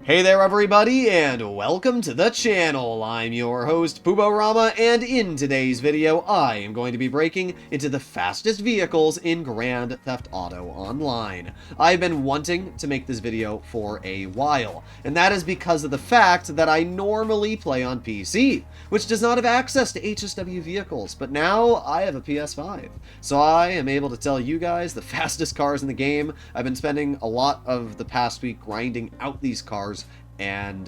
Hey there everybody, and welcome to the channel. I'm your host, Puborama, and in today's video, I am going to be breaking into the fastest vehicles in Grand Theft Auto Online. I've been wanting to make this video for a while, and that is because of the fact that I normally play on PC, which does not have access to HSW vehicles, but now I have a PS5. So I am able to tell you guys the fastest cars in the game. I've been spending a lot of the past week grinding out these cars and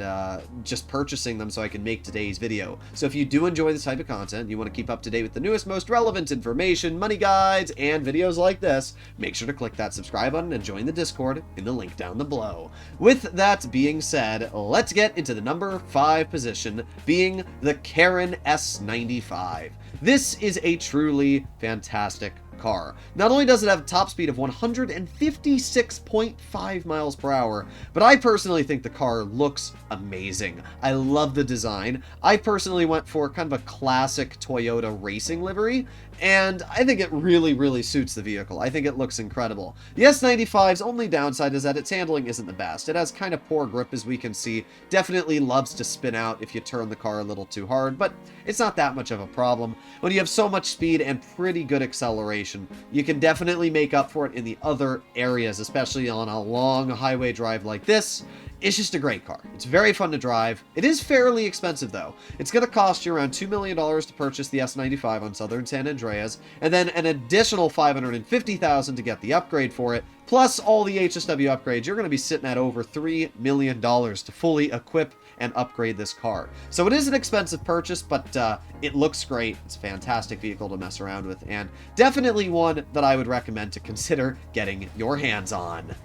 just purchasing them so I can make today's video. So if you do enjoy this type of content, you want to keep up to date with the newest, most relevant information, money guides, and videos like this, make sure to click that subscribe button and join the Discord in the link down below. With that being said, let's get into the number 5 position, being the Karen S95. This is a truly fantastic car. Not only does it have a top speed of 156.5 miles per hour, but I personally think the car looks amazing. I love the design. I personally went for kind of a classic Toyota racing livery, and I think it really suits the vehicle. I think it looks incredible. The S95's only downside is that its handling isn't the best. It has kind of poor grip, as we can see. Definitely loves to spin out if you turn the car a little too hard, but it's not that much of a problem. When you have so much speed and pretty good acceleration, you can definitely make up for it in the other areas, especially on a long highway drive like this. It's just a great car. It's very fun to drive. It is fairly expensive, though. It's going to cost you around $2 million to purchase the S95 on Southern San Andreas, and then an additional $550,000 to get the upgrade for it, plus all the HSW upgrades. You're going to be sitting at over $3 million to fully equip and upgrade this car. So it is an expensive purchase, but it looks great. It's a fantastic vehicle to mess around with, and definitely one that I would recommend to consider getting your hands on.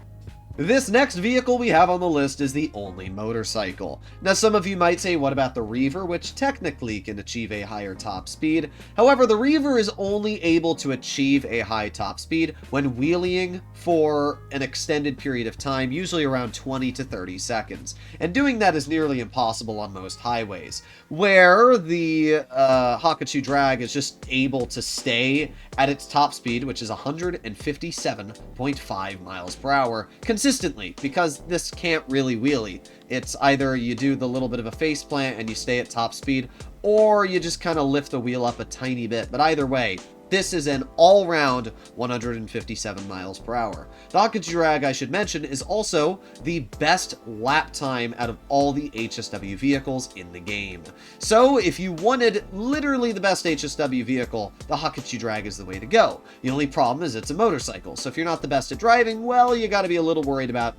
This next vehicle we have on the list is the only motorcycle. Now, some of you might say, what about the Reaver, which technically can achieve a higher top speed? However, the Reaver is only able to achieve a high top speed when wheeling for an extended period of time, usually around 20 to 30 seconds. And doing that is nearly impossible on most highways, where the Hakuchou drag is just able to stay at its top speed, which is 157.5 miles per hour, consistently, because this can't really wheelie. It's either you do the little bit of a faceplant and you stay at top speed, or you just kind of lift the wheel up a tiny bit. But either way, this is an all-round 157 miles per hour. The Hakuchou drag, I should mention, is also the best lap time out of all the HSW vehicles in the game. So if you wanted literally the best HSW vehicle, the Hakuchou drag is the way to go. The only problem is it's a motorcycle, so if you're not the best at driving, well, you gotta be a little worried about,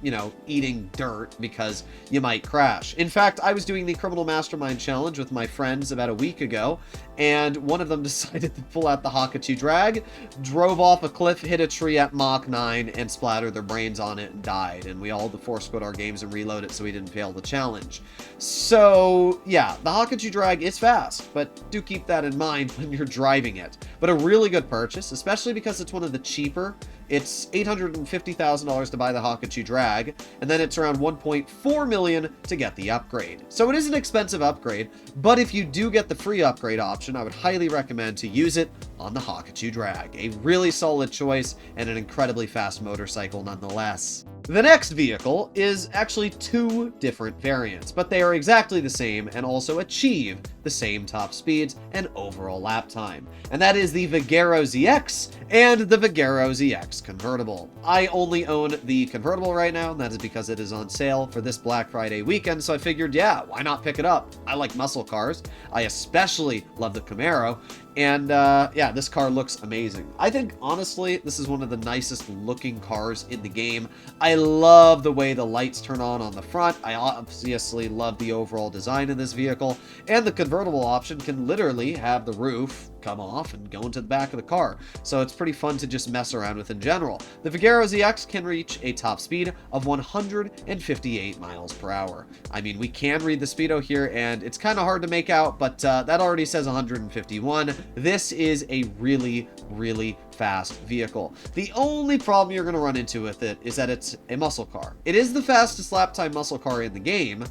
eating dirt because you might crash. In fact, I was doing the Criminal Mastermind Challenge with my friends about a week ago, and one of them decided to pull out the Hakuchou drag, drove off a cliff, hit a tree at Mach 9, and splattered their brains on it and died. And we all had to force quit our games and reload it so we didn't fail the challenge. So, yeah, the Hakuchou drag is fast, but do keep that in mind when you're driving it. But a really good purchase, especially because it's one of the cheaper. It's $850,000 to buy the Hakuchou drag, and then it's around $1.4 million to get the upgrade. So it is an expensive upgrade, but if you do get the free upgrade option, I would highly recommend to use it on the Hakuchou drag. A really solid choice and an incredibly fast motorcycle nonetheless. The next vehicle is actually 2 different variants, but they are exactly the same and also achieve the same top speeds and overall lap time. And that is the Vigero ZX and the Vigero ZX convertible. I only own the convertible right now, and that is because it is on sale for this Black Friday weekend, so I figured, yeah, why not pick it up? I like muscle cars. I especially love the Camaro. And yeah, this car looks amazing. I think, honestly, this is one of the nicest looking cars in the game. I love the way the lights turn on the front. I obviously love the overall design of this vehicle. And the convertible option can literally have the roof come off and go into the back of the car. So it's pretty fun to just mess around with in general. The Vigero ZX can reach a top speed of 158 miles per hour. I mean, we can read the speedo here, and it's kind of hard to make out, but that already says 151. This is a really fast vehicle. The only problem you're going to run into with it is that it's a muscle car. It is the fastest lap time muscle car in the game,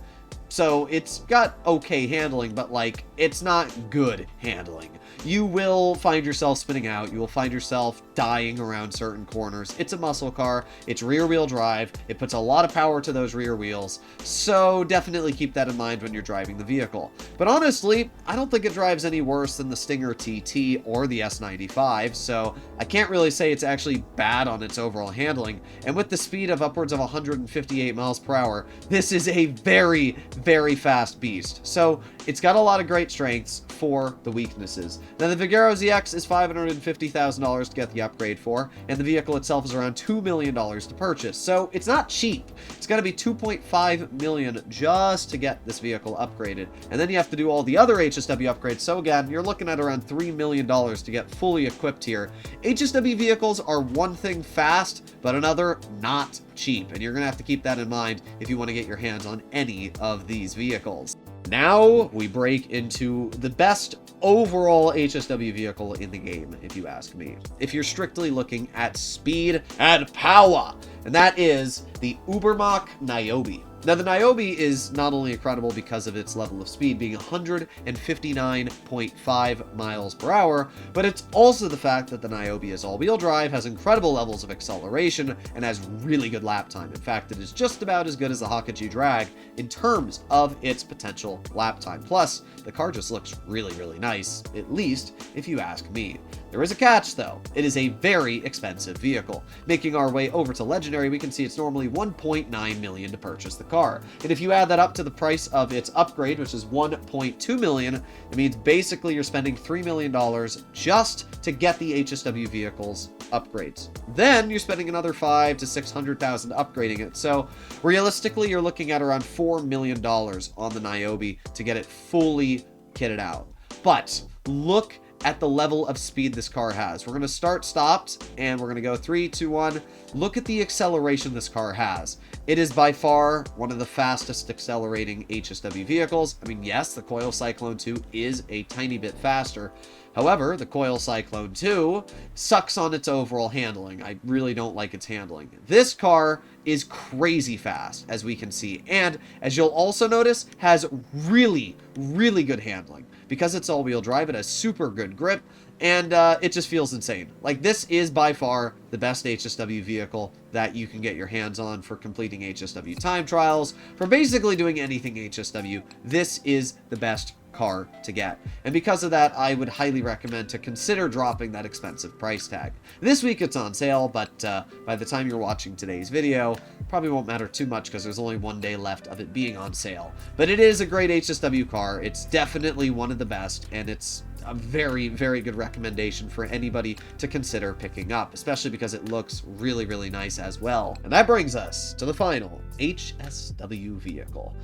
So it's got okay handling, but like, it's not good handling. You will find yourself spinning out. You will find yourself dying around certain corners. It's a muscle car. It's rear-wheel drive. It puts a lot of power to those rear wheels. So definitely keep that in mind when you're driving the vehicle. But honestly, I don't think it drives any worse than the Stinger TT or the S95. So I can't really say it's actually bad on its overall handling. And with the speed of upwards of 158 miles per hour, this is a very, very fast beast. So it's got a lot of great strengths for the weaknesses. Now the Vigero ZX is $550,000 to get the upgrade for, and the vehicle itself is around $2 million to purchase. So it's not cheap. It's going to be $2.5 million just to get this vehicle upgraded. And then you have to do all the other HSW upgrades. So again, you're looking at around $3 million to get fully equipped here. HSW vehicles are one thing fast, but another not cheap. And you're going to have to keep that in mind if you want to get your hands on any of these vehicles. Now we break into the best overall HSW vehicle in the game, if you ask me. If you're strictly looking at speed and power, and that is the Ubermacht Niobe. Now, the Niobe is not only incredible because of its level of speed being 159.5 miles per hour, but it's also the fact that the Niobe is all-wheel drive, has incredible levels of acceleration, and has really good lap time. In fact, it is just about as good as the Hakuchou drag in terms of its potential lap time. Plus, the car just looks really, really nice, at least if you ask me. There is a catch, though. It is a very expensive vehicle. Making our way over to Legendary, we can see it's normally $1.9 million to purchase the car. And if you add that up to the price of its upgrade, which is $1.2 million, it means basically you're spending $3 million just to get the HSW vehicle's upgrades. Then you're spending another $500,000 to $600,000 upgrading it. So realistically, you're looking at around $4 million on the Niobe to get it fully kitted out. But look at the level of speed this car has. We're going to start stopped, and we're going to go 3, 2, 1. Look at the acceleration this car has. It is by far one of the fastest accelerating HSW vehicles. I mean, yes, the Coil Cyclone 2 is a tiny bit faster. However, the Coil Cyclone 2 sucks on its overall handling. I really don't like its handling. This car is crazy fast, as we can see, and as you'll also notice, has really, really good handling. Because it's all-wheel drive, it has super good grip, and it just feels insane. Like, this is by far the best HSW vehicle that you can get your hands on for completing HSW time trials, for basically doing anything HSW. This is the best car to get. And because of that, I would highly recommend to consider dropping that expensive price tag. This week it's on sale, but by the time you're watching today's video, probably won't matter too much because there's only one day left of it being on sale. But it is a great HSW car. It's definitely one of the best, and it's a very, very good recommendation for anybody to consider picking up, especially because it looks really, really nice as well. And that brings us to the final HSW vehicle.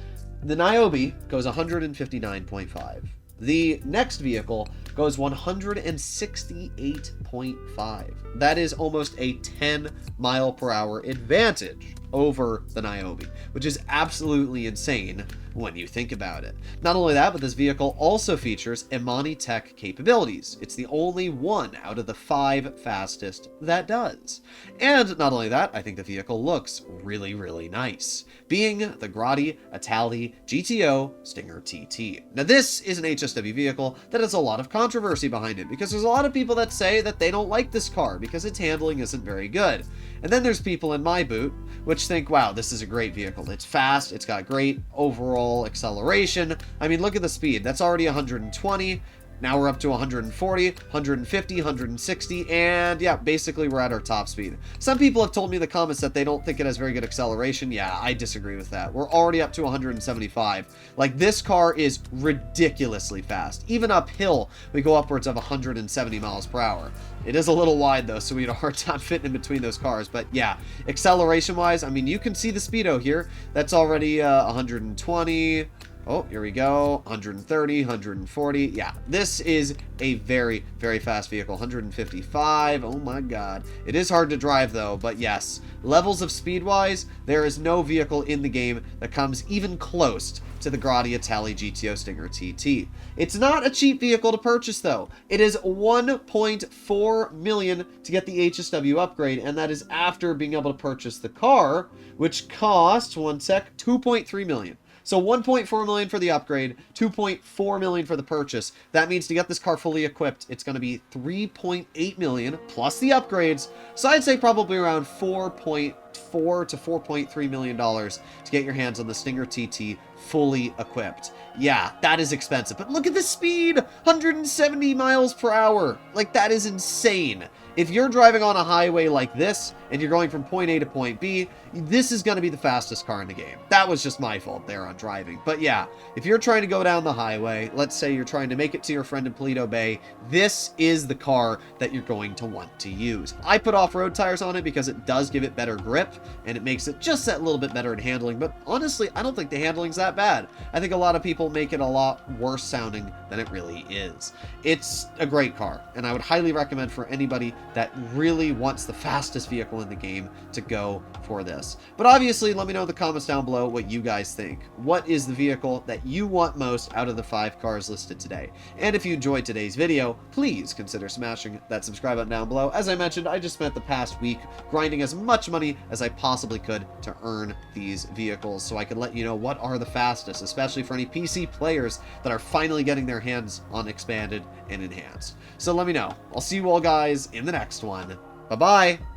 The Niobe goes 159.5. The next vehicle goes 168.5. That is almost a 10 mile per hour advantage over the Niobe, which is absolutely insane when you think about it. Not only that, but this vehicle also features Imani Tech capabilities. It's the only one out of the 5 fastest that does. And not only that, I think the vehicle looks really, really nice, being the Grotti GTO Stinger TT. Now this is an HSW vehicle that has a lot of controversy behind it, because there's a lot of people that say that they don't like this car because its handling isn't very good. And then there's people in my boot which think, wow, this is a great vehicle. It's fast, it's got great overall acceleration. I mean, look at the speed. That's already 120. Now we're up to 140, 150, 160, and yeah, basically we're at our top speed. Some people have told me in the comments that they don't think it has very good acceleration. Yeah, I disagree with that. We're already up to 175. Like, this car is ridiculously fast. Even uphill, we go upwards of 170 miles per hour. It is a little wide though, so we had a hard time fitting in between those cars. But yeah, acceleration wise, I mean, you can see the speedo here. That's already 120, Oh, here we go. 130, 140. Yeah, this is a very, very fast vehicle. 155. Oh my god. It is hard to drive though, but yes. Levels of speed-wise, there is no vehicle in the game that comes even close to the Grotti GTO Stinger TT. It's not a cheap vehicle to purchase though. It is 1.4 million to get the HSW upgrade, and that is after being able to purchase the car, which costs, 2.3 million. So 1.4 million for the upgrade, 2.4 million for the purchase. That means to get this car fully equipped, it's going to be 3.8 million plus the upgrades. So I'd say probably around 4.4 to 4.3 million dollars to get your hands on the Stinger TT fully equipped. Yeah, that is expensive, but look at the speed, 170 miles per hour. Like, that is insane. If you're driving on a highway like this and you're going from point A to point B, this is going to be the fastest car in the game. That was just my fault there on driving. But yeah, if you're trying to go down the highway, let's say you're trying to make it to your friend in Paleto Bay, this is the car that you're going to want to use. I put off-road tires on it because it does give it better grip and it makes it just that little bit better in handling. But honestly, I don't think the handling's that bad. I think a lot of people make it a lot worse sounding than it really is. It's a great car, and I would highly recommend for anybody that really wants the fastest vehicle in the game to go for this. But obviously, let me know in the comments down below what you guys think. What is the vehicle that you want most out of the 5 cars listed today? And if you enjoyed today's video, please consider smashing that subscribe button down below. As I mentioned, I just spent the past week grinding as much money as I possibly could to earn these vehicles so I could let you know what are the fastest, especially for any PC players that are finally getting their hands on expanded and enhanced. So let me know. I'll see you all guys in the next one. Bye-bye.